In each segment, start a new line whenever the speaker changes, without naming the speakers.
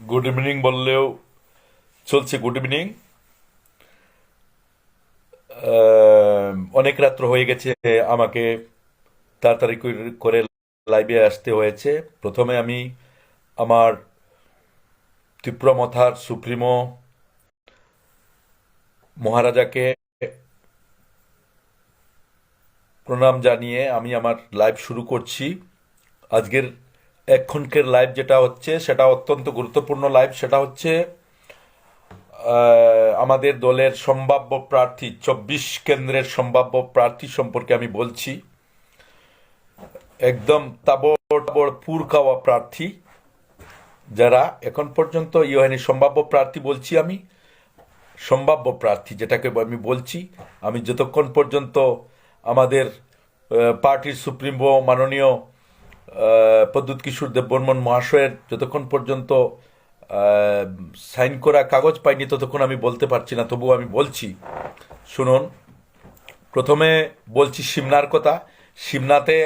Good evening বললেও চলছে। Good evening. অনেক রাত্র হয়ে গেছে, আমাকে তাড়াতাড়ি করে লাইভে আসতে হয়েছে। প্রথমে আমি আমার ত্রিপুরা মথার সুপ্রিমো মহারাজাকে প্রণাম জানিয়ে আমি আমার লাইভ শুরু করছি। আজকের এক্ষণকার লাইভ যেটা হচ্ছে সেটা অত্যন্ত গুরুত্বপূর্ণ লাইভ। সেটা হচ্ছে আমাদের দলের সম্ভাব্য প্রার্থী, 24 কেন্দ্রের সম্ভাব্য প্রার্থী সম্পর্কে আমি বলছি। একদম তাবড় তাবড় পুর খাওয়া প্রার্থী যারা এখন পর্যন্ত হয়নি। সম্ভাব্য প্রার্থী বলছি আমি, সম্ভাব্য প্রার্থী যেটাকে আমি বলছি। আমি যতক্ষণ পর্যন্ত আমাদের পার্টির সুপ্রিমো মাননীয় প্রদ্যুৎ কিশোর দেববর্মন মহাশয়ের যতক্ষণ পর্যন্ত সাইন করা কাগজ পাইনি ততক্ষণ আমি বলতে পারছি না। তবুও আমি বলছি, শুনুন। প্রথমে বলছি সিমনার কথা। সিমনাতে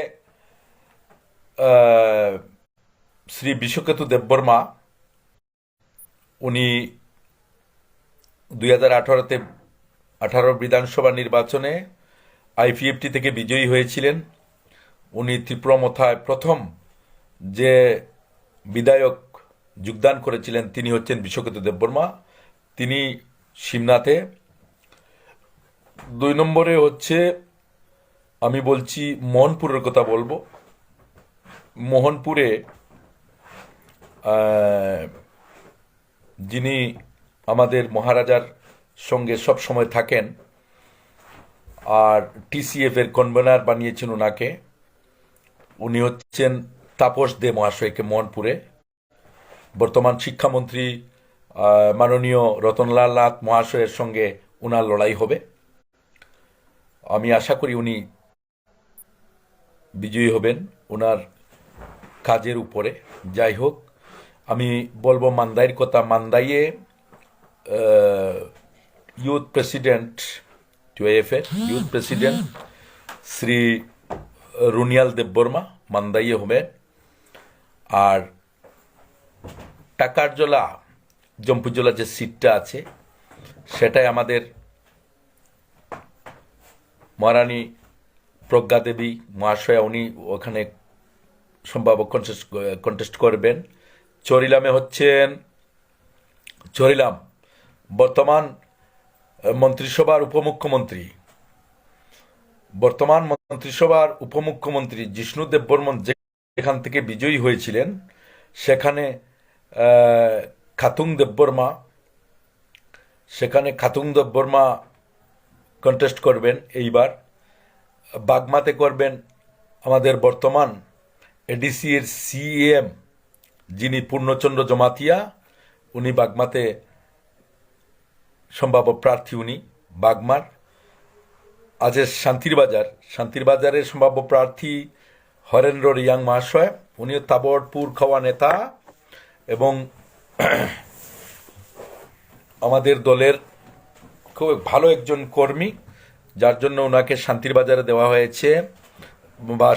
শ্রী বিশ্বকেতু দেববর্মা, উনি 2018-তে 18 বিধানসভা নির্বাচনে আইপিএফটি থেকে বিজয়ী হয়েছিলেন। উনি ত্রিপুরা মথায় প্রথম যে বিধায়ক যোগদান করেছিলেন তিনি হচ্ছেন বিশ্বকেতু দেববর্মা। তিনি সিমনাতে। 2 নম্বরে হচ্ছে আমি বলছি মোহনপুরের কথা বলবো। মোহনপুরে যিনি আমাদের মহারাজার সঙ্গে সব সময় থাকেন আর টিসিএফ এর কনভেনার বানিয়েছেন ওনাকে, উনি হচ্ছেন তাপস দে মহাশয়কে। মোহনপুরে বর্তমান শিক্ষামন্ত্রী মাননীয় রতনলাল নাথ মহাশয়ের সঙ্গে ওনার লড়াই হবে। আমি আশা করি উনি বিজয়ী হবেন ওনার কাজের উপরে। যাই হোক, আমি বলবো মান্দাইয়ের কথা। মান্দাইয়ে ইউথ প্রেসিডেন্ট টিওএফ এর ইউথ প্রেসিডেন্ট শ্রী রুনিয়াল দেববর্মা মান্দাইয়ে হবেন। আর টাকারজলা জম্পুজলা যে সিটটা আছে সেটাই আমাদের মহারানী প্রজ্ঞা দেবী মহাশয়া, উনি ওখানে সম্ভাব্য কন্টেস্ট করবেন। চরিলামে হচ্ছেন চরিলাম বর্তমান মন্ত্রিসভার উপমুখ্যমন্ত্রী, জিষ্ণু দেববর্মন যেখান থেকে বিজয়ী হয়েছিলেন সেখানে খাতুং দেববর্মা কন্টেস্ট করবেন এইবার। বাগমাতে করবেন আমাদের বর্তমান এডিসি এর সিএম যিনি পূর্ণচন্দ্র জমাতিয়া, উনি বাগমাতে সম্ভাব্য প্রার্থী। উনি বাগমার। আজের শান্তিরবাজারের সম্ভাব্য প্রার্থী হরেন্দ্র রিয়াং মহাশয়, উনিও তাবড়পুর খাওয়া নেতা এবং আমাদের দলের খুব ভালো একজন কর্মী, যার জন্য ওনাকে শান্তিরবাজারে দেওয়া হয়েছে বা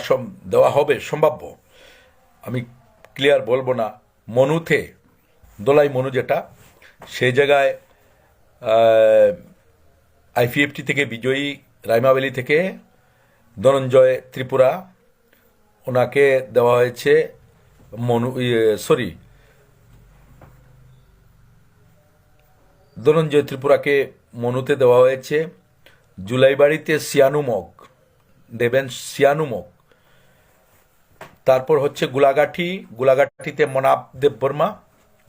দেওয়া হবে সম্ভাব্য। আমি ক্লিয়ার বলবো না। মনুতে দোলাই মনু যেটা, সেই জায়গায় আইপিএফটি থেকে বিজয়ী রাইমাবেলি থেকে ধনঞ্জয় ত্রিপুরা, ওনাকে দেওয়া হয়েছে ধনঞ্জয় ত্রিপুরাকে মনুতে দেওয়া হয়েছে। জুলাইবাড়িতে দেবেন সিয়ানুমক। তারপর হচ্ছে গোলাঘাটিতে মনাব দেববর্মা,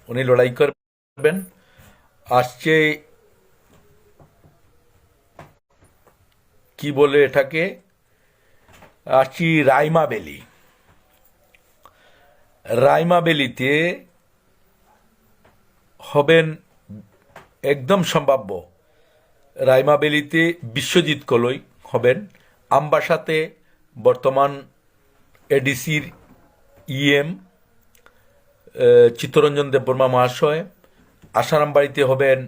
উনি লড়াই করবেন। আসছে কি বলে এটাকে, আসছি রাইমাবেলিতে হবেন একদম সম্ভাব্য। রাইমাবেলিতে বিশ্বজিৎ কলই হবেন। আমবাসাতে বর্তমান এডিসির ইএম চিত্তরঞ্জন দেববর্মা মহাশয়। আসারামবাড়িতে হবেন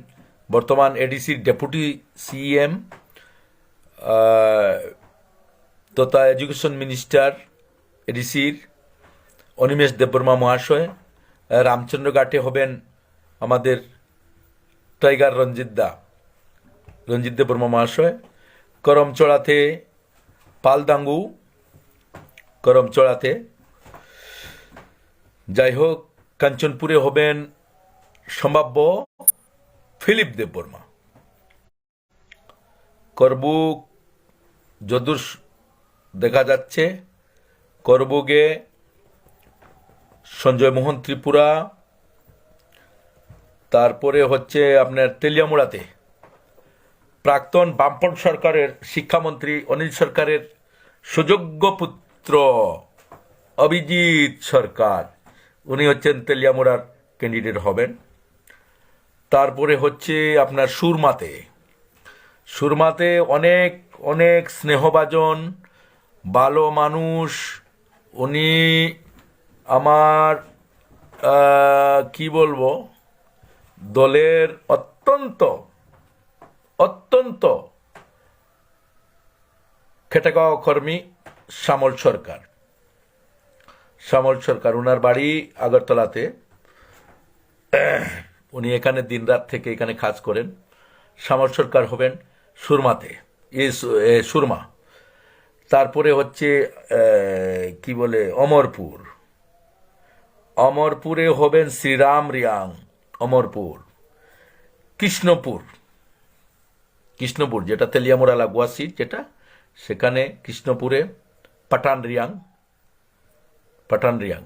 বর্তমান এডিসির ডেপুটি সিএম তথা এডুকেশন মিনিস্টার এডিসির অনিমেষ দেববর্মা মহাশয়। রামচন্দ্রঘাটে হবেন আমাদের টাইগার রঞ্জিত দেববর্মা মহাশয়। করমচড়াতে পালদাঙ্গু, করমচড়াতে। যাই হোক, কাঞ্চনপুরে হবেন সম্ভাব্য ফিলিপ দেববর্মা। করবুক যদুর দেখা যাচ্ছে, করবুকে সঞ্জয় মোহন ত্রিপুরা। তারপরে হচ্ছে আপনার তেলিয়ামুড়াতে প্রাক্তন বামপন্থ সরকারের শিক্ষামন্ত্রী অনিল সরকারের সুযোগ্য পুত্র অভিজিৎ সরকার, উনি হচ্ছেন তেলিয়ামুড়ার ক্যান্ডিডেট হবেন। তারপরে হচ্ছে আপনার সুরমাতে অনেক অনেক স্নেহভাজন ভালো মানুষ। উনি আমার কি বলবো, দলের অত্যন্ত অত্যন্ত খেটেখাওয়া কর্মী শ্যামল সরকার। উনার বাড়ি আগরতলাতে। উনি এখানে দিনরাত থেকে এখানে কাজ করেন। শ্যামল সরকার হবেন সুরমা। তারপরে হচ্ছে কি বলে অমরপুরে হবেন শ্রীরাম রিয়াং। কৃষ্ণপুর যেটা তেলিয়ামুড়া লাগোয়া সিট, যেটা সেখানে কৃষ্ণপুরে পাঠান রিয়াং।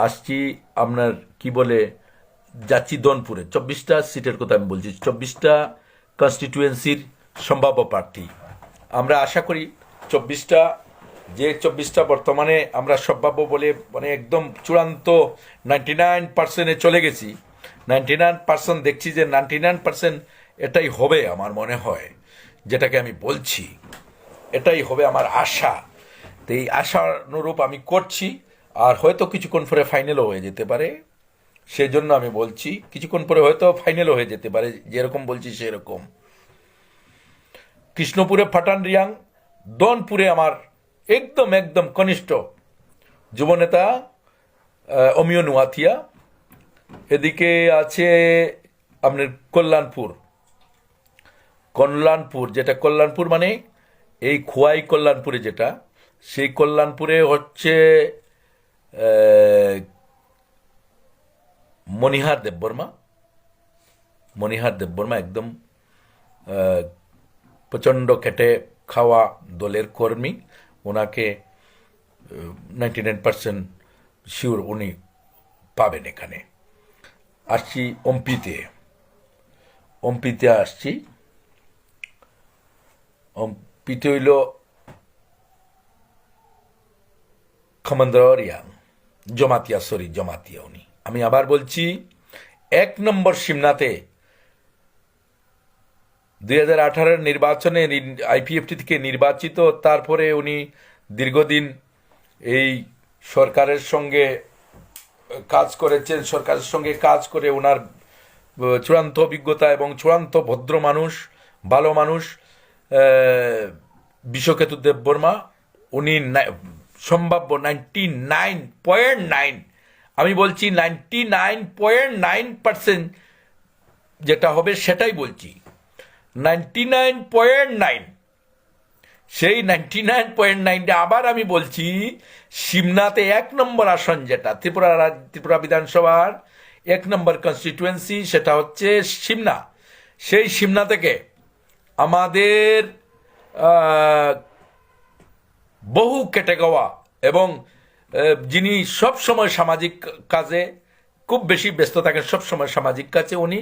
আসছি আপনার কি বলে, যাচ্ছি দনপুরে। 24টা সিটের কথা আমি বলছি, 24টা কনস্টিটিউয়েন্সির সম্ভাব্য প্রার্থী। আমরা আশা করি 24টা বর্তমানে আমরা সম্ভাব্য বলে মানে একদম চূড়ান্ত 99%-এ চলে গেছি। 99% দেখছি যে 99% এটাই হবে আমার মনে হয়, যেটাকে আমি বলছি এটাই হবে আমার আশা। তো এই আশানুরূপ আমি করছি, আর হয়তো কিছুক্ষণ পরে ফাইনালও হয়ে যেতে পারে। সেজন্য আমি বলছি কিছুক্ষণ পরে হয়তো ফাইনালও হয়ে যেতে পারে, যেরকম বলছি সেরকম। কৃষ্ণপুরে পাঠান রিয়াং, দনপুরে আমার একদম কনিষ্ঠ যুবনেতা অমিয় নুয়াথিয়া। এদিকে আছে আপনার কল্যাণপুর, যেটা কল্যাণপুর মানে এই খোয়াই কল্যাণপুরে, যেটা সেই কল্যাণপুরে হচ্ছে মনিহার দেববর্মা একদম প্রচণ্ড খেটে খাওয়া দলের কর্মী। ওনাকে 99% শিওর উনি পাবেন এখানে। আসছি অম্পিতে আসছি। অম্পিতে হইল খমন্দরিয়াং জমাতিয়া উনি। আমি আবার বলছি, 1 নম্বর সিমনাতে 2018 নির্বাচনে আইপিএফটি থেকে নির্বাচিত। তারপরে উনি দীর্ঘদিন এই সরকারের সঙ্গে কাজ করেছেন। সরকারের সঙ্গে কাজ করে ওনার চূড়ান্ত অভিজ্ঞতা এবং চূড়ান্ত ভদ্র মানুষ, ভালো মানুষ বিশ্বকেতু দেববর্মা। উনি সম্ভাব্য 99.9, আমি বলছি 99.9% যেটা হবে সেটাই বলছি, 99.9। সেই 99.9টা আবার আমি বলছি, সিমনাতে 1 নম্বর আসন, যেটা ত্রিপুরা বিধানসভার 1 নম্বর কনস্টিটুয়েন্সি, সেটা হচ্ছে সিমনা। সেই সিমনা থেকে আমাদের বহু কেটে যাওয়া এবং যিনি সবসময় সামাজিক কাজে খুব বেশি ব্যস্ত থাকেন, সবসময় সামাজিক কাজে, উনি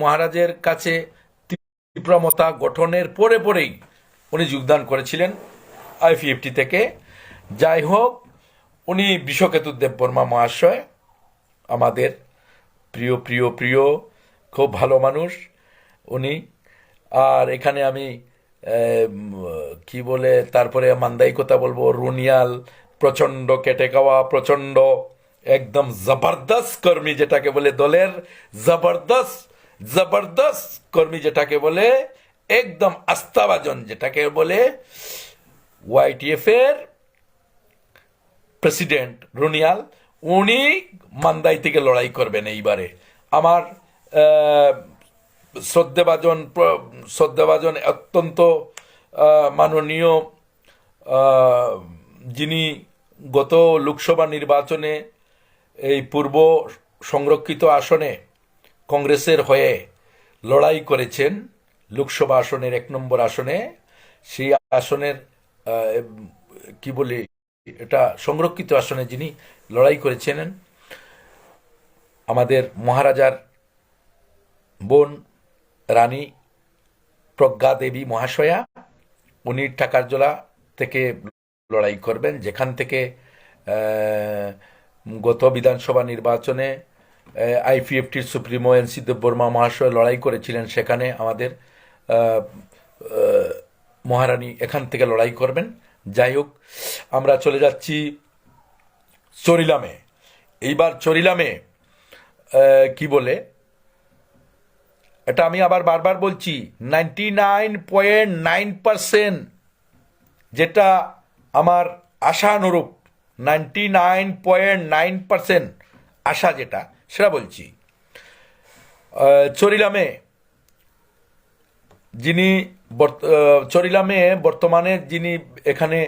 মহারাজের কাছে ত্রিপুরা মথা গঠনের পরেই উনি যোগদান করেছিলেন আইপিএফটি থেকে। যাই হোক, উনি বিশ্বকেতু দেববর্মা মহাশয় আমাদের প্রিয় খুব ভালো মানুষ উনি। আর এখানে আমি কি বলে তারপরে মান্দাই কথা বলবো, রুনিয়াল প্রচণ্ড কেটে খাওয়া, প্রচণ্ড একদম জবরদস্ত কর্মী, যেটাকে বলে দলের জবরদস্ত কর্মী, যেটাকে বলে একদম আস্থাভাজন, যেটাকে বলে ওয়াইটিএফ এর প্রেসিডেন্ট রুনিয়াল, উনি মান্দাই থেকে লড়াই করবেন এইবারে। আমার আহ, শ্রদ্ধেভাজন অত্যন্ত মাননীয় আহ, যিনি গত লোকসভা নির্বাচনে এই পূর্ব সংরক্ষিত আসনে কংগ্রেসের হয়ে লড়াই করেছেন, লোকসভা আসনের 1 নম্বর আসনে, সেই আসনের আহ, কি বলি এটা সংরক্ষিত আসনে যিনি লড়াই করেছিলেন, আমাদের মহারাজার বোন রানী প্রজ্ঞা দেবী মহাশয়া, উনি টাকারজোলা থেকে লড়াই করবেন, যেখান থেকে আহ, গত বিধানসভা নির্বাচনে আইপিএফটির সুপ্রিমো এনসি দেববর্মা মহাশয় লড়াই করেছিলেন, সেখানে আমাদের আহ, আহ, মহারানী এখান থেকে লড়াই করবেন। যাই হোক, আমরা চলে যাচ্ছি চরিলামে। এইবার চরিলামে কি বলে, এটা আমি আবার বারবার বলছি, 99.9%, যেটা আমার আশানুরূপ, 99.9% আশা যেটা, সেটা বলছি। চরিলামে যিনি চরিলামে বর্তমানে যিনি এখানে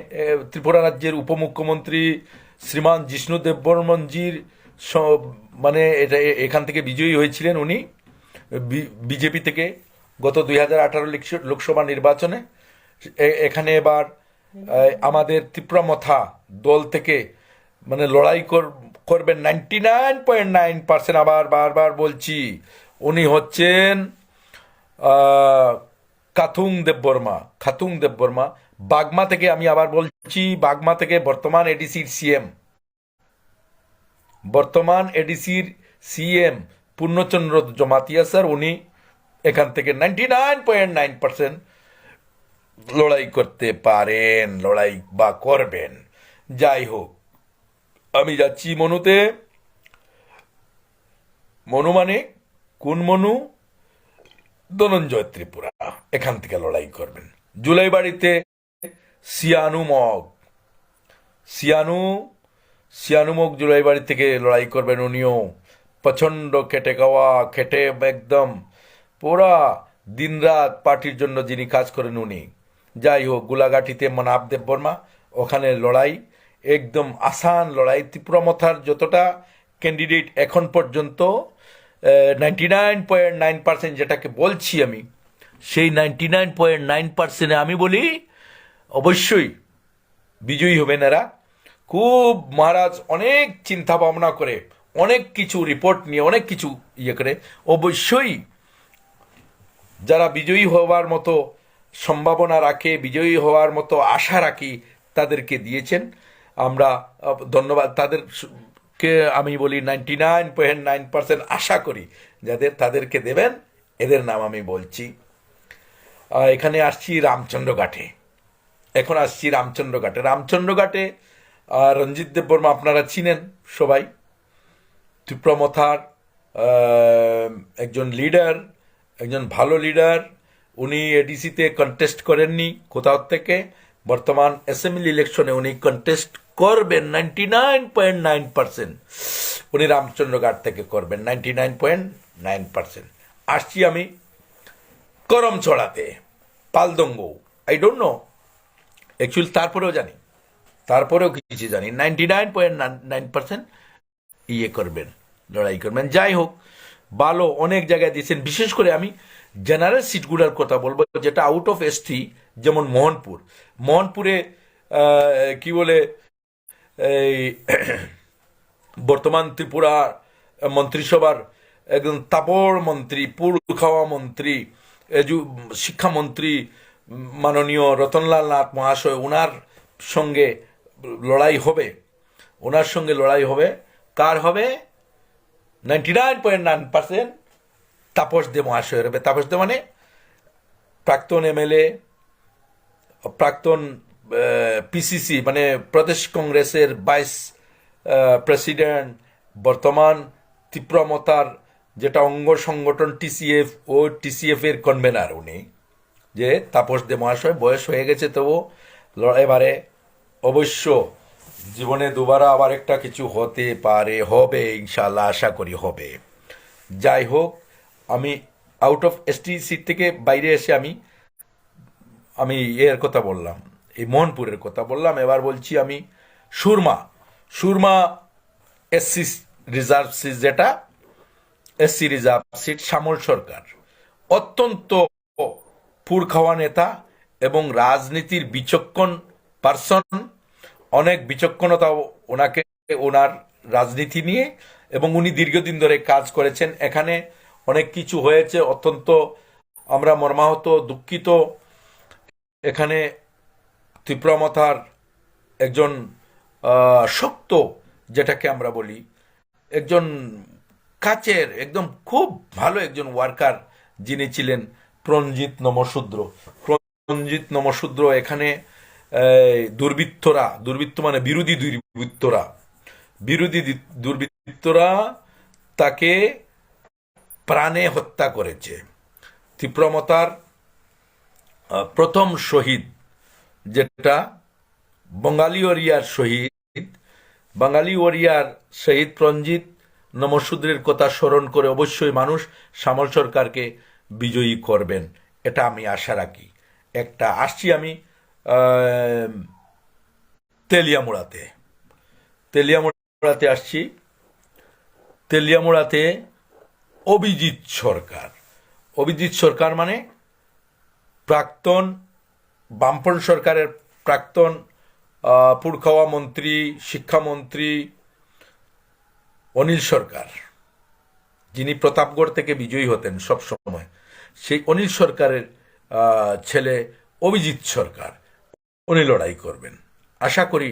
ত্রিপুরা রাজ্যের উপমুখ্যমন্ত্রী শ্রীমান জিষ্ণু দেববর্মনজির মানে এটা এখান থেকে বিজয়ী হয়েছিলেন উনি বিজেপি থেকে গত 2018 লোকসভা নির্বাচনে। এখানে এবার আমাদের ত্রিপুরা মথা দল থেকে মানে লড়াই করবেন 99.9%, আবার বারবার বলছি, উনি হচ্ছেন খাতুং দেববর্মা বাগমা থেকে। আমি আবার বলছি, বাগমা থেকে বর্তমান এডিসির সিএম পূর্ণচন্দ্র জমাতিয়া স্যার, উনি এখান থেকে 99.9% লড়াই করতে পারেন, লড়াই বা করবেন। যাই হোক, আমি যাচ্ছি মনুতে। মনু মানে কোন মনু? ধনঞ্জয় ত্রিপুরা, এখান থেকে লড়াই করবেন। জুলাইবাড়িতে সিয়ানুমক জুলাইবাড়ি থেকে লড়াই করবেন। উনিও প্রচণ্ড খেটে একদম পুরা দিনরাত পার্টির জন্য যিনি কাজ করেন উনি। যাই হোক, গোলাঘাটিতে মনাব দেববর্মা, ওখানে লড়াই একদম আসান লড়াই। ত্রিপুরা মথার যতটা ক্যান্ডিডেট এখন পর্যন্ত 99.9% যেটাকে বলছি আমি, সেই 99.9%-এ আমি বলি অবশ্যই বিজয়ী হবেন এরা। খুব মহারাজ অনেক চিন্তা ভাবনা করে, অনেক কিছু রিপোর্ট নিয়ে, অনেক কিছু ইয়ে করে অবশ্যই যারা বিজয়ী হওয়ার মতো সম্ভাবনা রাখে, বিজয়ী হওয়ার মতো আশা রাখি, তাদেরকে দিয়েছেন। আমরা ধন্যবাদ তাদেরকে। আমি বলি 99.9% আশা করি তাদেরকে দেবেন, এদের নাম আমি বলছি। এখানে আসছি রামচন্দ্রঘাটে। রামচন্দ্রঘাটে রঞ্জিত দেববর্মা আপনারা চিনেন সবাই, ত্রিপুরা মথার একজন লিডার, একজন ভালো লিডার। উনি এডিসিতে কন্টেস্ট করেননি কোথাও থেকে, বর্তমান অ্যাসেম্বলি ইলেকশনে উনি কন্টেস্ট করবেন 99.9%। উনি রামচন্দ্রঘাট থেকে করবেন 99.9%। আসছি আমি করমছড়াতে, পালদঙ্গ। আই ডোন্ট নো অ্যাকচুয়ালি, তারপরেও কিছু জানি 99.9% ইয়ে করবেন, লড়াই করবেন। যাই হোক, ভালো অনেক জায়গায় দিয়েছেন। বিশেষ করে আমি জেনারেল সিটগুলোর কথা বলবো, যেটা আউট অফ এসটি, যেমন মোহনপুরে কি বলে এই বর্তমান ত্রিপুরা মন্ত্রিসভার একজন তাপড় মন্ত্রী, পুর খাওয়া মন্ত্রী, শিক্ষামন্ত্রী মাননীয় রতনলাল নাথ মহাশয়, ওনার সঙ্গে লড়াই হবে। কার হবে? 99.9% তাপস দে মহাশয়ের হবে। তাপস দে মানে প্রাক্তন এমএলএ, প্রাক্তন পিসিসি মানে প্রদেশ কংগ্রেসের ভাইস প্রেসিডেন্ট, বর্তমান ত্রিপুরা মথার যেটা অঙ্গ সংগঠন টিসিএফ, ও টিসিএফ এর কনভেনার উনি, যে তাপস দে মহাশয়। বয়স হয়ে গেছে, তবু এবারে অবশ্য জীবনে দুবার আবার একটা কিছু হতে পারে, হবে ইনশাল্লাহ, আশা করি হবে। যাই হোক, আমি আউট অফ এসটি সিট থেকে বাইরে এসে আমি আমি এর কথা বললাম, এই মোহনপুরের কথা বললাম। এবার বলছি আমি Surma. Surma SC reserve seat, যেটা SC reserve seat, Shyamal Sarkar অত্যন্ত পুরখাওয়া নেতা এবং রাজনীতির বিচক্ষণ পার্সন। অনেক বিচক্ষণতা ওনাকে, ওনার রাজনীতি নিয়ে, এবং উনি দীর্ঘদিন ধরে কাজ করেছেন এখানে। অনেক কিছু হয়েছে, অত্যন্ত আমরা মর্মাহত, দুঃখিত। এখানে ত্রিপুরা মথার একজন শক্ত, যেটাকে আমরা বলি, একজন কাচের একদম খুব ভালো একজন ওয়ার্কার যিনি ছিলেন প্রঞ্জিত নমশূদ্র। প্রঞ্জিত নমশূদ্র এখানে দুর্বৃত্তরা, দুর্বৃত্ত মানে বিরোধী দুর্বৃত্তরা, বিরোধী দুর্বৃত্তরা তাকে প্রাণে হত্যা করেছে। ত্রিপুরা মথার প্রথম শহীদ, যেটা বঙ্গালী ওরিয়ার শহীদ, বাঙালি ওরিয়ার শহীদ প্রঞ্জিত নমশূদ্রের কথা স্মরণ করে অবশ্যই মানুষ শ্যামল সরকারকে বিজয়ী করবেন, এটা আমি আশা রাখি। একটা আসছি আমি তেলিয়ামুড়াতে। তেলিয়ামুড়াতে আসছি। তেলিয়ামুড়াতে অভিজিৎ সরকার। অভিজিৎ সরকার মানে প্রাক্তন বামপন সরকারের প্রাক্তন পুরখাওয়া মন্ত্রী, শিক্ষামন্ত্রী অনিল সরকার, যিনি প্রতাপগড় থেকে বিজয়ী হতেন সব সময়, সেই অনিল সরকারের ছেলে অভিজিৎ সরকার, উনি লড়াই করবেন। আশা করি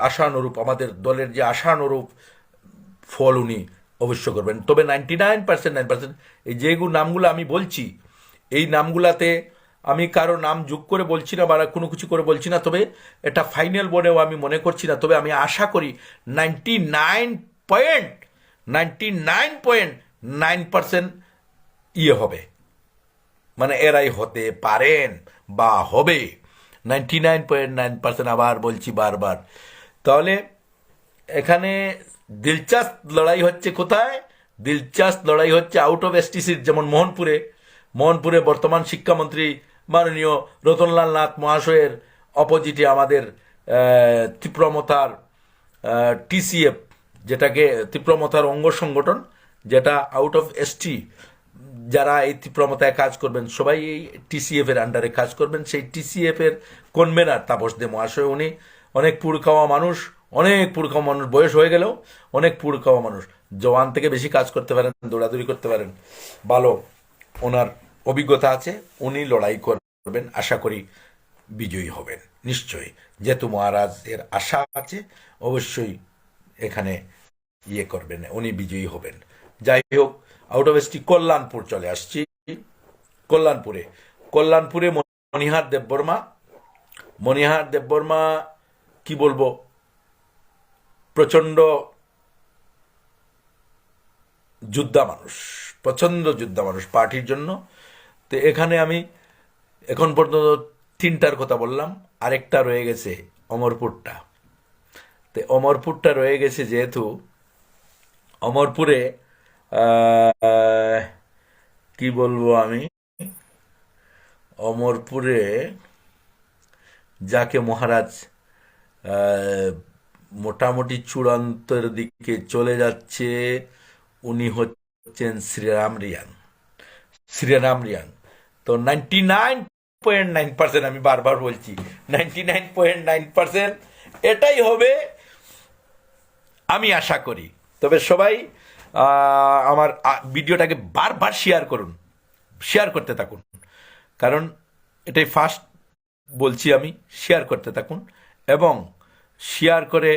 আশানুরূপ, আমাদের দলের যে আশানুরূপ ফল উনি অবশ্য করবেন। তবে 99% এই যেগুলো নামগুলো আমি বলছি, এই নামগুলাতে আমি কারো নাম যোগ করে বলছি না বা কোনো কিছু করে বলছি না, তবে এটা ফাইনাল বলেও আমি মনে করছি না। তবে আমি আশা করি 99.9% ইয়ে হবে, মানে এরাই হতে পারেন বা হবে। 99.9%, আবার বলছি বারবার। তাহলে এখানে দিলচাস্প লড়াই হচ্ছে কোথায়? দিলচাস্প লড়াই হচ্ছে আউট অফ এসটি সিট, যেমন মোহনপুরে। মোহনপুরে বর্তমান শিক্ষামন্ত্রী মাননীয় রতনলাল নাথ মহাশয়ের অপোজিটে আমাদের ত্রিপুরা মথার টিসিএফ, যেটাকে ত্রিপুরা মথার অঙ্গ সংগঠন, যেটা আউট অফ এসটি, যারা এই ত্রিপুরা মথায় কাজ করবেন সবাই এই টিসিএফ এর আন্ডারে কাজ করবেন। সেই টিসিএফ এর কনভেনার তাপস দে মহাশয়, উনি অনেক পুরখাওয়া মানুষ, অনেক পুরখাওয়া মানুষ, বয়স হয়ে গেলেও অনেক পুরখাওয়া মানুষ, জওয়ান থেকে বেশি কাজ করতে পারেন, দৌড়াদৌড়ি করতে পারেন, ভালো ওনার অভিজ্ঞতা আছে। উনি লড়াই করবেন, আশা করি বিজয়ী হবেন নিশ্চয়ই। যেহেতু মহারাজের আশা আছে, অবশ্যই এখানে ইয়ে করবেন, উনি বিজয়ী হবেন। যাই হোক, আউট অফ এসটি কল্যাণপুর চলে আসছি। কল্যাণপুরে, কল্যাণপুরে মণিহার দেববর্মা। মণিহার দেববর্মা কি বলবো, প্রচন্ড যোদ্ধা মানুষ, প্রচন্ড যোদ্ধা মানুষ পার্টির জন্য। তো এখানে আমি এখন পর্যন্ত তিনটার কথা বললাম, আরেকটা রয়ে গেছে অমরপুরটা। তো অমরপুরটা রয়ে গেছে, যেহেতু অমরপুরে কি বলবো আমি, অমরপুরে যাকে মহারাজ মোটামুটি চূড়ান্তের দিকে চলে যাচ্ছে, উনি হচ্ছেন শ্রীরাম রিয়াং। শ্রীরাম রিয়াং তো 99.9%, আমি বারবার বলছি 99.9% এটাই হবে আমি আশা করি। তবে সবাই আমার ভিডিওটাকে বারবার শেয়ার করুন, শেয়ার করতে থাকুন, কারণ এটাই ফার্স্ট বলছি আমি, শেয়ার করতে থাকুন এবং শেয়ার করে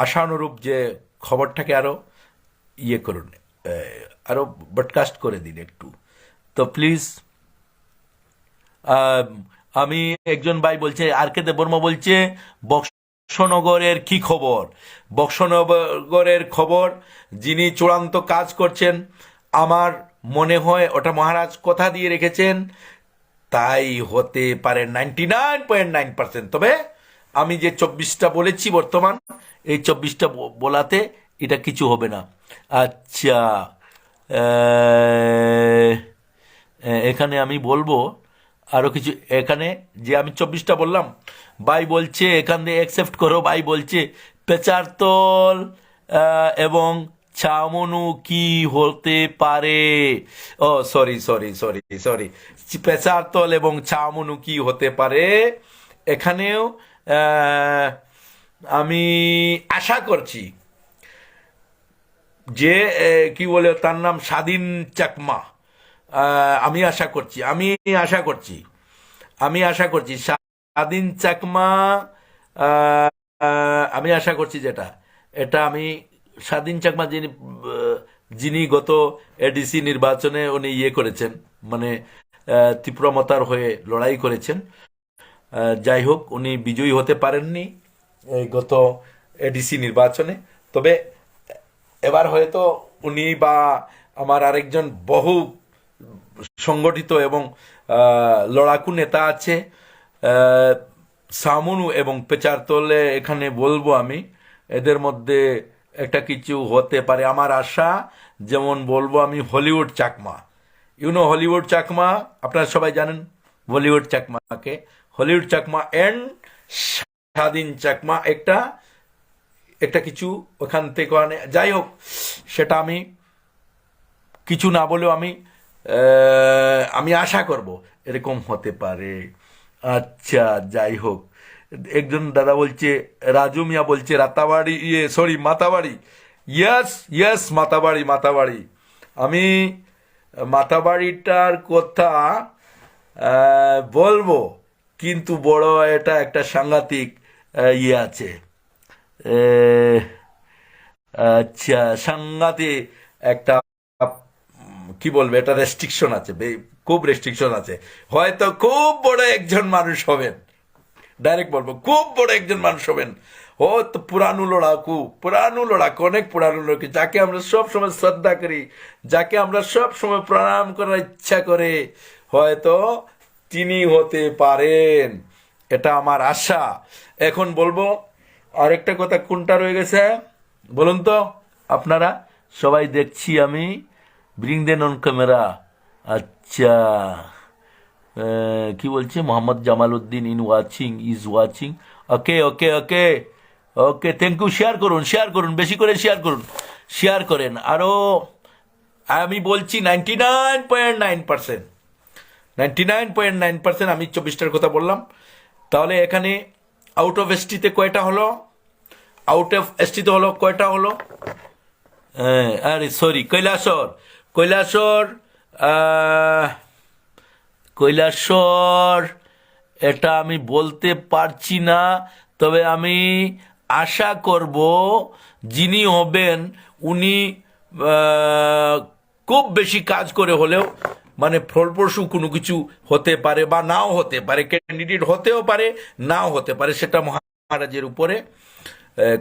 আশানুরূপ যে খবরটাকে আরও ইয়ে করুন, আরও ব্রডকাস্ট করে দিন একটু। তো প্লিজ, আমি একজন ভাই বলছে, আর কে দেববর্মা বলছে বক্সনগরের কি খবর? বক্সনগরের খবর, যিনি চূড়ান্ত কাজ করছেন, আমার মনে হয় ওটা মহারাজ কথা দিয়ে রেখেছেন, তাই হতে পারে 99.9%। তবে আমি যে 24টা বলেছি বর্তমান, এই 24টা বলাতে এটা কিছু হবে না। আচ্ছা, এখানে আমি বলবো আরো কিছু। এখানে যে আমি 24টা বললাম, ভাই বলছে এখান দিয়ে অ্যাকসেপ্ট করো। ভাই বলছে পেচার তল এবং ছামনু কি হতে পারে। ও সরি সরি সরি সরি, পেচার তল এবং ছামনু কি হতে পারে। এখানেও আহ, আমি আশা করছি যে কি বলে তার নাম স্বাধীন চাকমা। আমি আশা করছি, আশা করছি স্বাধীন চাকমা। আহ, আমি আশা করছি যেটা, এটা আমি স্বাধীন চাকমা যিনি গত এডিসি নির্বাচনে উনি ইয়ে করেছেন, মানে ত্রিপুরা মতার হয়ে লড়াই করেছেন। যাই হোক, উনি বিজয়ী হতে পারেননি এই গত এডিসি নির্বাচনে। তবে এবার হয়তো উনি বা আমার আরেকজন বহু সংগঠিত এবং লড়াকু নেতা আছে সামুনু এবং পেচারতলে, এখানে বলবো আমি এদের মধ্যে একটা কিছু হতে পারে আমার আশা। যেমন বলবো আমি হলিউড চাকমা, হলিউড চাকমা আপনারা সবাই জানেন বলিউড চাকমাকে। হলিউড চাকমা এন্ড স্বাধীন চাকমা একটা একটা কিছু ওখান থেকে যাই হোক, সেটা আমি কিছু না বলেও আমি আশা করব এরকম হতে পারে। আচ্ছা, যাই হোক, একজন দাদা বলছে, রাজু মিয়া বলছে Ratabari, sorry Matabari. Yes yes, Matabari Matabari. আমি মাতাবাড়িটার কথা বলবো, কিন্তু বড় এটা একটা সাংঘাতিক ইয়ে আছে। আচ্ছা, সাংঘাতিক একটা কি বলবো, এটা রেস্ট্রিকশন আছে, খুব রেস্ট্রিকশন আছে। হয়তো খুব বড় একজন মানুষ হবেন, ডাইরেক্ট বলবো খুব বড় একজন মানুষ হবেন। ও তো পুরানো লড়াকু, অনেক পুরানো লড়াকু, যাকে আমরা সব সময় শ্রদ্ধা করি, যাকে আমরা সব সময় প্রণাম করার ইচ্ছা করে, হয়তো তিনি হতে পারেন, এটা আমার আশা। এখন বলবো আরেকটা কথা, কোনটা রয়ে গেছে বলুন তো আপনারা সবাই, দেখছি আমি, ব্রিং দেন অন ক্যামেরা। আচ্ছা, কি বলছে, Mohammad Jamal Uddin is watching. Okay okay okay okay, thank you. Share করুন, বেশি করে শেয়ার করেন আরো। আমি বলছি 99.9%, 99.9% আমি 24টার কথা বললাম। তাহলে এখানে আউট অফ এসটিতে কয়টা হলো? কয়টা হলো? আরে সরি, কৈলাসর আহ, কৈলাসর এটা আমি বলতে পারছি না। তবে আমি আশা করব যিনি হবেন উনি খুব বেশি কাজ করে হলেও, মানে ফলপ্রসূ কোনো কিছু হতে পারে বা নাও হতে পারে, ক্যান্ডিডেট হতেও পারে নাও হতে পারে, সেটা মহারাজের উপরে।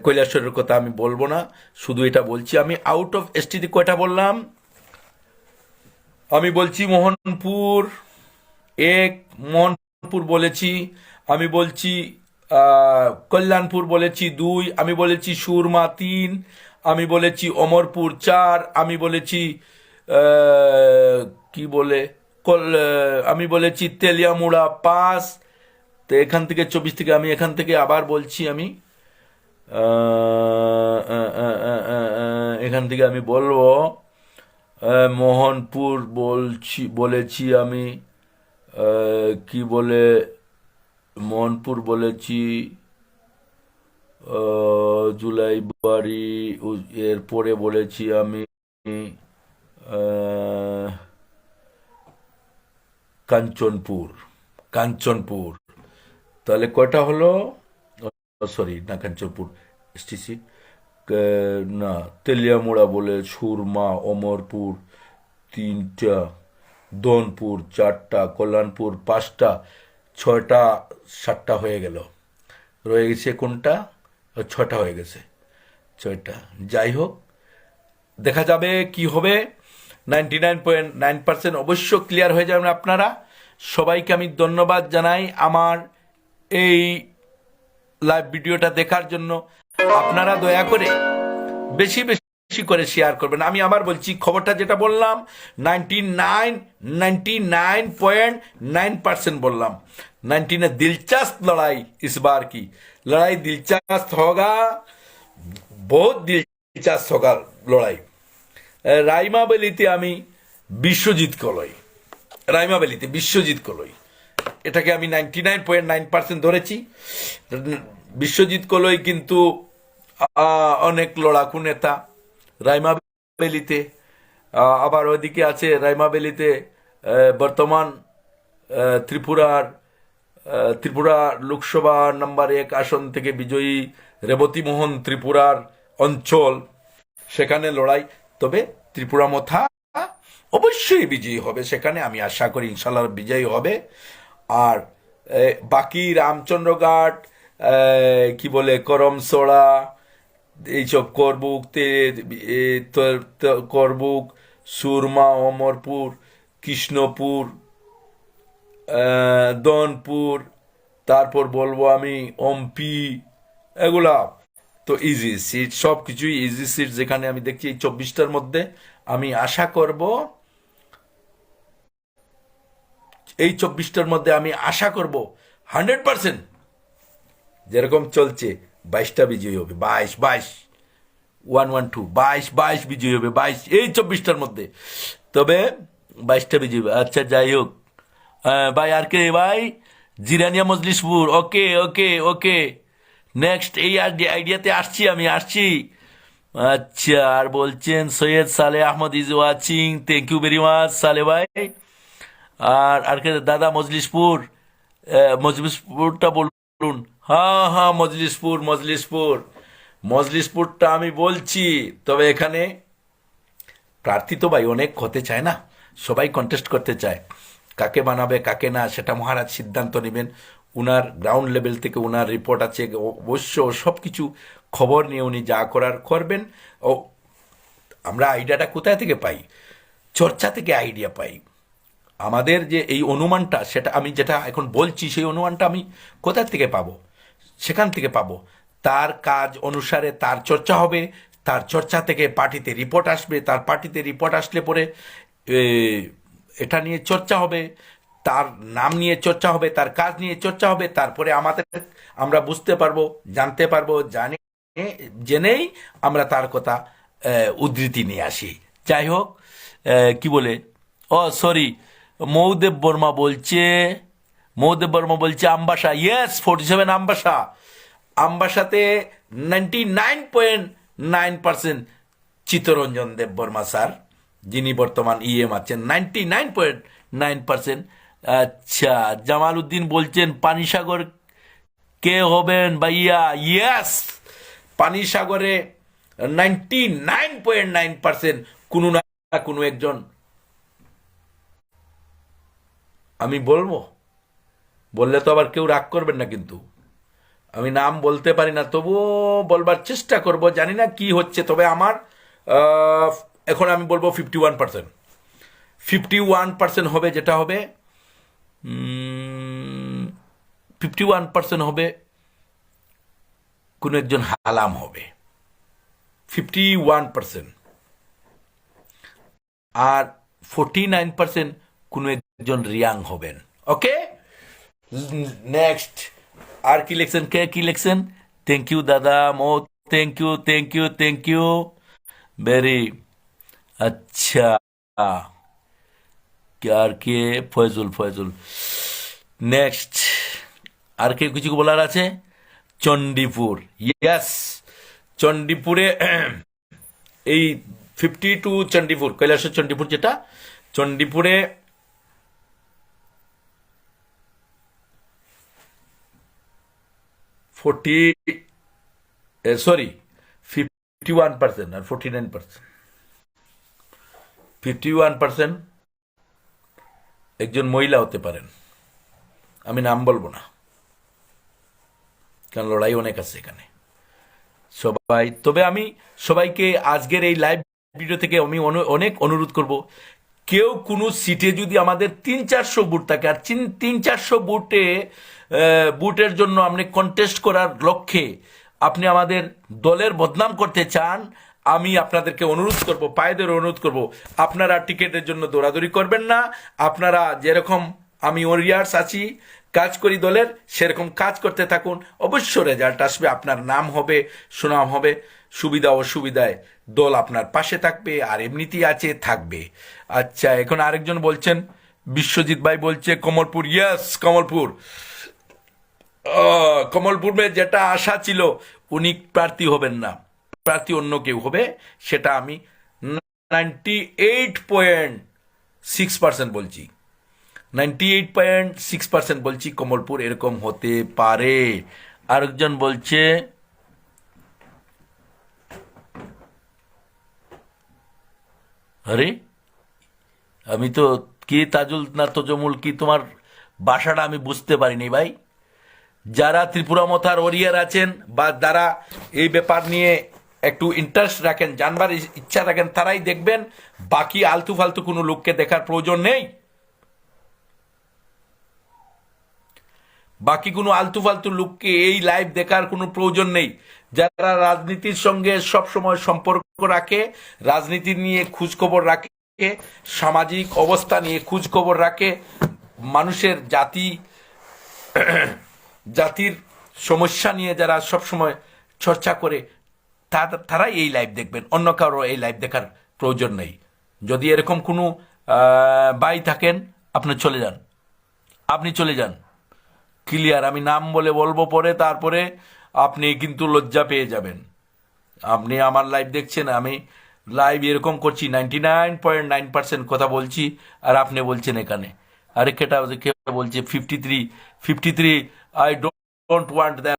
কৈলাসরের কথা আমি বলবো না, শুধু এটা বলছি আমি আউট অফ এসটিতে কয়টা বললাম। আমি বলছি মোহনপুর মোহনপুর বলেছি, আমি বলছি কল্যাণপুর বলেছি 2, আমি বলেছি সুরমা 3, আমি বলেছি অমরপুর 4, আমি বলেছি কি বলে আমি বলেছি তেলিয়ামুড়া 5। তো এখান থেকে 24 থেকে আমি এখান থেকে আবার বলছি আমি এখান থেকে আমি বলবো মোহনপুর বলেছি আমি, কি বলে, মোহনপুর বলেছি, জুলাইবাড়ি, এরপরে বলেছি আমি কাঞ্চনপুর। তাহলে কয়টা হলো? সরি, না কাঞ্চনপুর এসটিসি না, তেলিয়ামুড়া বলে, সুরমা, অমরপুর 3টা, দনপুর 4টা, কল্যাণপুর 5টা, 6টা, 7টা হয়ে গেল। রয়ে গেছে কোনটা? 6টা হয়ে গেছে, 6টা। যাই হোক, দেখা যাবে কি হবে। 99.9% অবশ্য ক্লিয়ার হয়ে যাবেন আপনারা। সবাইকে আমি ধন্যবাদ জানাই আমার এই লাইভ ভিডিওটা দেখার জন্য আপনারা দয়া করে বেশি বেশি করে শেয়ার করবেন। আমি আবার বলছি, খবরটা যেটা বললাম 99.9% বললাम। 99 दिलचस्प लड़ाई इस बार की लड़ाई दिलचस्प होगा, बहुत दिलचस्प होगा लड़ाई। রাইমাবেলিতে আমি বিশ্বজিৎ কলই, রাইমাবেলিতে বিশ্বজিৎ কলই, এটাকে আমি 99.9% ধরেছি। বিশ্বজিৎ কলই কিন্তু অনেক লড়াকু নেতা রাইমাবেলিতে। আবার ওইদিকে আছে রাইমাবেলিতে বর্তমান ত্রিপুরা লোকসভা নম্বর 1 আসন থেকে বিজয়ী রেবতী মোহন ত্রিপুরার অঞ্চল, সেখানে লড়াই। তবে ত্রিপুরা মথা অবশ্যই বিজয়ী হবে, সেখানে আমি আশা করি ইনশাল্লাহ বিজয়ী হবে। আর বাকি রামচন্দ্রঘাট, কি বলে করমসড়া, এইসব করবুক, সুরমা, অমরপুর, কৃষ্ণপুর, দনপুর, তারপর বলবো আমি অম্পি, এগুলা তো ইজি সিট, সব কিছুই ইজি সিট। যেখানে আমি দেখছি এই 24টার মধ্যে আমি আশা করব, এই 24টার মধ্যে আমি আশা করব 100% যেরকম চলছে 22টা বিজয়ী হবে। 22 বিজয়ী হবে, 22 এই 24টার মধ্যে। তবে 22টা বিজয়ী হবে। আচ্ছা, যাই হোক ভাই, আর কে ভাই? Jirania Majlishpur, okay okay okay, next এই আইডিয়াতে আসছি। আচ্ছা, আর বলছেন Syed Sale Ahmad is watching, thank you very much Sale ভাই। আর কে দাদা? মজলিশপুরটা বলুন। হ্যাঁ হ্যাঁ, মজলিশপুরটা আমি বলছি। তবে এখানে প্রার্থী তো ভাই অনেক হতে চায় না, সবাই কন্টেস্ট করতে চায়। কাকে বানাবে কাকে না সেটা মহারাজ সিদ্ধান্ত নেবেন। উনার গ্রাউন্ড লেভেল থেকে উনার রিপোর্ট আছে, অবশ্য সব কিছু খবর নিয়ে উনি যা করার করবেন। ও আমরা আইডিয়াটা কোথায় থেকে পাই? চর্চা থেকে আইডিয়া পাই। আমাদের যে এই অনুমানটা, সেটা আমি যেটা এখন বলছি, সেই অনুমানটা আমি কোথা থেকে পাবো? সেখান থেকে পাবো। তার কাজ অনুসারে তার চর্চা হবে, তার চর্চা থেকে পার্টিতে রিপোর্ট আসবে, তার পার্টিতে রিপোর্ট আসলে পরে এটা নিয়ে চর্চা হবে, তার নাম নিয়ে চর্চা হবে, তার কাজ নিয়ে চর্চা হবে। তারপরে আমরা বুঝতে পারবো, জানতে পারবো, জেনেই আমরা তার কথা উদ্ধৃতি নিয়ে আসি। যাই হোক, কি বলে, ও সরি, মৌদেব বর্মা বলছে আমবাসা। ইয়েস, 47 আমবাসাতে 99.9% চিত্তরঞ্জন দেব বর্মা স্যার, যিনি বর্তমান আছেন, 99.9%। আচ্ছা, জামাল উদ্দিন বলছেন পানিসাগর কে হবেন ভাইয়া? ইয়েস, পানিসাগরে 99.9% কোনো না কোনো একজন। আমি বললে তো আবার কেউ রাগ করবেন না, কিন্তু আমি নাম বলতে পারি না, তবুও বলবার চেষ্টা করব। জানি না কি হচ্ছে, তবে আমার এখন আমি বলবো 51% হবে। যেটা হবে 51% হবে, কোনো একজন হালাম হবে 51%, আর 49% কোনো একজন রিয়াং হবেন। ওকে, নেক্সট আর কি লিখছেন? কি লিখছেন? থ্যাংক ইউ দাদা থ্যাংক ইউ ভেরি। আচ্ছা, আর কে? ফয়জুল। নেক্সট আর কে কিছু বলার আছে? চণ্ডীপুর, ইয়েস, চণ্ডীপুরে এই 52 চণ্ডীপুর, কৈলাসের চণ্ডীপুর, যেটা চণ্ডীপুরে 51% আর 49%। 51% একজন মহিলা হতে পারেন, আমি নাম বলবো না, কারণ লড়াই অনেক আছে এখানে তবে আমি সবাইকে আজকের এই লাইভ ভিডিও থেকে আমি অনেক অনুরোধ করব, কেউ কোনো সিটে যদি আমাদের 300-400 বুট থাকে, আর 300-400 বুটের জন্য আপনি কন্টেস্ট করার লক্ষ্যে আপনি আমাদের দলের বদনাম করতে চান, আমি আপনাদেরকে অনুরোধ করব, পায়ে ধরে অনুরোধ করব, আপনারা টিকিটের জন্য দৌড়াদৌড়ি করবেন না। আপনারা যেরকম আমি ওরিয়ার্স আছি, কাজ করি দলের, সেরকম কাজ করতে থাকুন। অবশ্য রেজাল্ট আসবে, আপনার নাম হবে, সুনাম হবে, সুবিধা অসুবিধায় দল আপনার পাশে থাকবে, আর এমনিতেই আছে, থাকবে। আচ্ছা, এখন আরেকজন বলছেন, বিশ্বজিৎ ভাই বলছে কমলপুর। ইয়েস, কমলপুর। কমলপুর মে যেটা আশা ছিল, উনি প্রার্থী হবেন না, প্রার্থী অন্য কেউ হবে, সেটা আমি 98.6% বলছি, 98.6% বলছি কমলপুর এরকম হতে পারে। আরেকজন বলছে, আরে আমি তো কি তাজুল না তজমুল, কি তোমার বাসাটা আমি বুঝতে পারিনি ভাই। যারা ত্রিপুরা মথার ওরিয়ার আছেন বা যারা এই ব্যাপার নিয়ে একটু ইন্টারেস্ট রাখেন, জানবার ইচ্ছা রাখেন, তারাই দেখবেন। বাকি আলতু ফালতু কোনো লোককে দেখার প্রয়োজন নেই। বাকি কোনো আলতু ফালতু লোককে এই লাইভ দেখার কোনো প্রয়োজন নেই। যারা রাজনীতির সঙ্গে সব সময় সম্পর্ক রাখে, রাজনীতি নিয়ে খোঁজ খবর রাখে, সামাজিক অবস্থা নিয়ে খোঁজ খবর রাখে, মানুষের জাতির সমস্যা নিয়ে যারা সব সময় চর্চা করে, তারাই এই লাইভ দেখবেন। অন্য কারো এই লাইভ দেখার প্রয়োজন নেই। যদি এরকম কোনো বাই থাকেন, আপনি চলে যান, আপনি চলে যান। ক্লিয়ার, আমি নাম বলে বলবো পরে, তারপরে আপনি কিন্তু লজ্জা পেয়ে যাবেন। আপনি আমার লাইভ দেখছেন, আমি লাইভ এরকম করছি, 99.9% কথা বলছি, আর আপনি বলছেন এখানে আরে কেটা কে বলছে 53, আই ডোন্ট ওয়ান্ট দ্যাট।